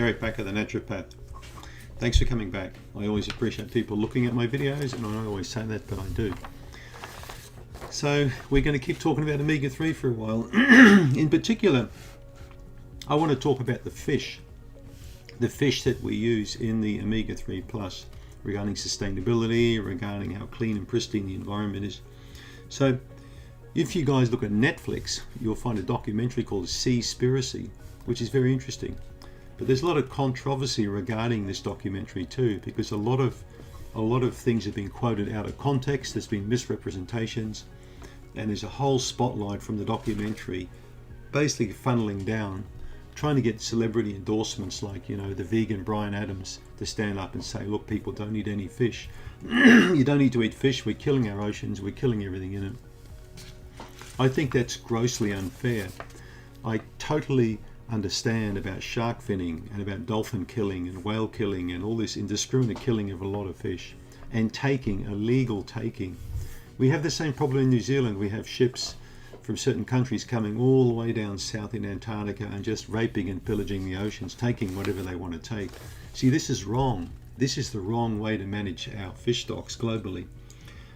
Eric Bakker, the naturopath. Thanks for coming back. I always appreciate people looking at my videos, and I don't always say that, but I do. So we're going to keep talking about omega-3 for a while. In particular, I want to talk about the fish that we use in the omega-3 plus, regarding sustainability, regarding how clean and pristine the environment is. So if you guys look at Netflix, you'll find a documentary called Seaspiracy, which is very interesting. But there's a lot of controversy regarding this documentary too, because a lot of things have been quoted out of context. There's been misrepresentations, and there's a whole spotlight from the documentary basically funneling down, trying to get celebrity endorsements like, you know, the vegan Bryan Adams to stand up and say, look, people don't eat any fish. You don't need to eat fish. We're killing our oceans. We're killing everything in it. I think that's grossly unfair. I totally understand about shark finning and about dolphin killing and whale killing and all this indiscriminate killing of a lot of fish and taking, illegal taking. We have the same problem in New Zealand. We have ships from certain countries coming all the way down south in Antarctica and just raping and pillaging the oceans, taking whatever they want to take. See, this is wrong. This is the wrong way to manage our fish stocks globally.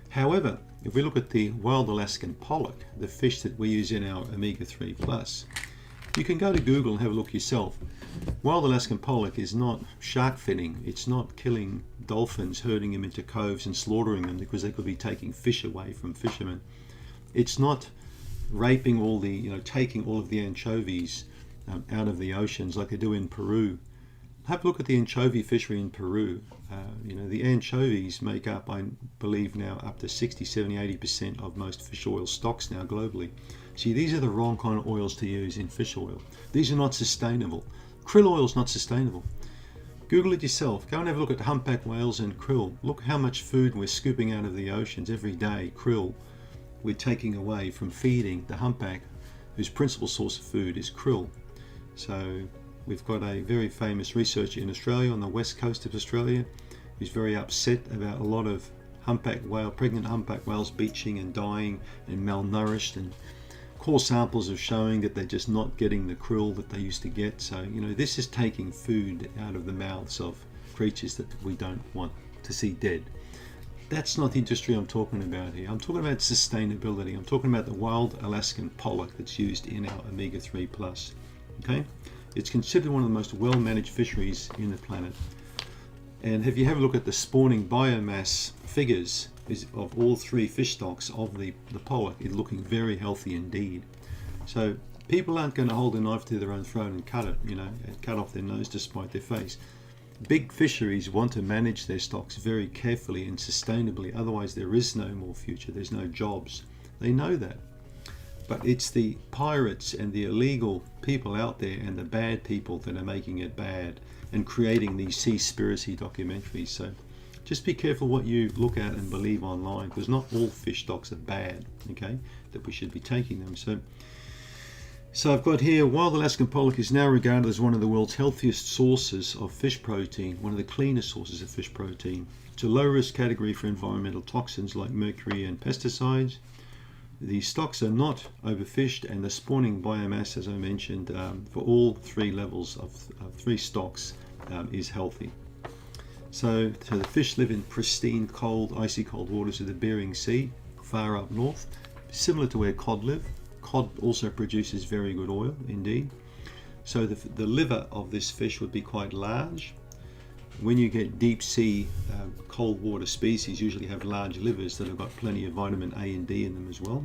However, if we look at the wild Alaskan pollock, the fish that we use in our omega-3 plus, you can go to Google and have a look yourself. Wild Alaskan pollock is not shark finning. It's not killing dolphins, herding them into coves and slaughtering them because they could be taking fish away from fishermen. It's not raping all the, taking all of the anchovies out of the oceans like they do in Peru. Have a look at the anchovy fishery in Peru. The anchovies make up, I believe now, up to 60, 70, 80% of most fish oil stocks now globally. See, these are the wrong kind of oils to use in fish oil. These are not sustainable. Krill oil is not sustainable. Google it yourself. Go and have a look at humpback whales and krill. Look how much food we're scooping out of the oceans every day. Krill we're taking away from feeding the humpback, whose principal source of food is krill. So we've got a very famous researcher in Australia, on the west coast of Australia, who's very upset about a lot of pregnant humpback whales beaching and dying and malnourished, and core samples are showing that they're just not getting the krill that they used to get. So, this is taking food out of the mouths of creatures that we don't want to see dead. That's not the industry I'm talking about here. I'm talking about sustainability. I'm talking about the wild Alaskan pollock that's used in our omega-3 plus. Okay? It's considered one of the most well-managed fisheries in the planet. And if you have a look at the spawning biomass figures of all three fish stocks of the pollock, it's looking very healthy indeed. So people aren't going to hold a knife to their own throat and cut it, and cut off their nose to spite their face. Big fisheries want to manage their stocks very carefully and sustainably, otherwise there is no more future, there's no jobs. They know that. But it's the pirates and the illegal people out there and the bad people that are making it bad and creating these Seaspiracy documentaries. So just be careful what you look at and believe online, because not all fish stocks are bad, okay, that we should be taking them. So I've got here, wild Alaskan pollock is now regarded as one of the world's healthiest sources of fish protein, one of the cleanest sources of fish protein. It's a low-risk category for environmental toxins like mercury and pesticides. The stocks are not overfished, and the spawning biomass, as I mentioned, for all three levels of three stocks is healthy. So the fish live in pristine, cold, icy cold waters of the Bering Sea, far up north, similar to where cod live. Cod also produces very good oil indeed. So the liver of this fish would be quite large. When you get deep sea cold water species, usually have large livers that have got plenty of vitamin A and D in them as well.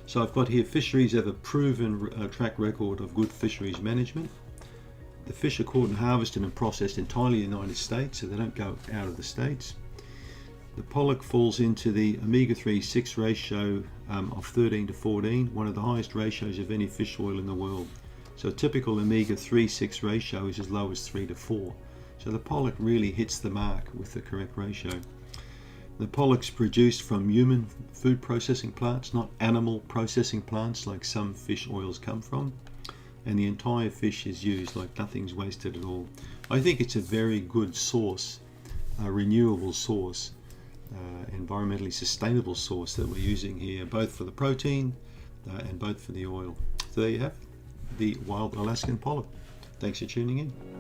So I've got here, fisheries have a proven track record of good fisheries management. The fish are caught and harvested and processed entirely in the United States, so they don't go out of the States. The pollock falls into the omega-3 6 ratio of 13 to 14, one of the highest ratios of any fish oil in the world. So a typical omega-3 6 ratio is as low as 3 to 4. So the pollock really hits the mark with the correct ratio. The pollock's produced from human food processing plants, not animal processing plants like some fish oils come from. And the entire fish is used, like nothing's wasted at all. I think it's a very good source, a renewable source, environmentally sustainable source that we're using here, both for the protein and both for the oil. So there you have the wild Alaskan pollock. Thanks for tuning in.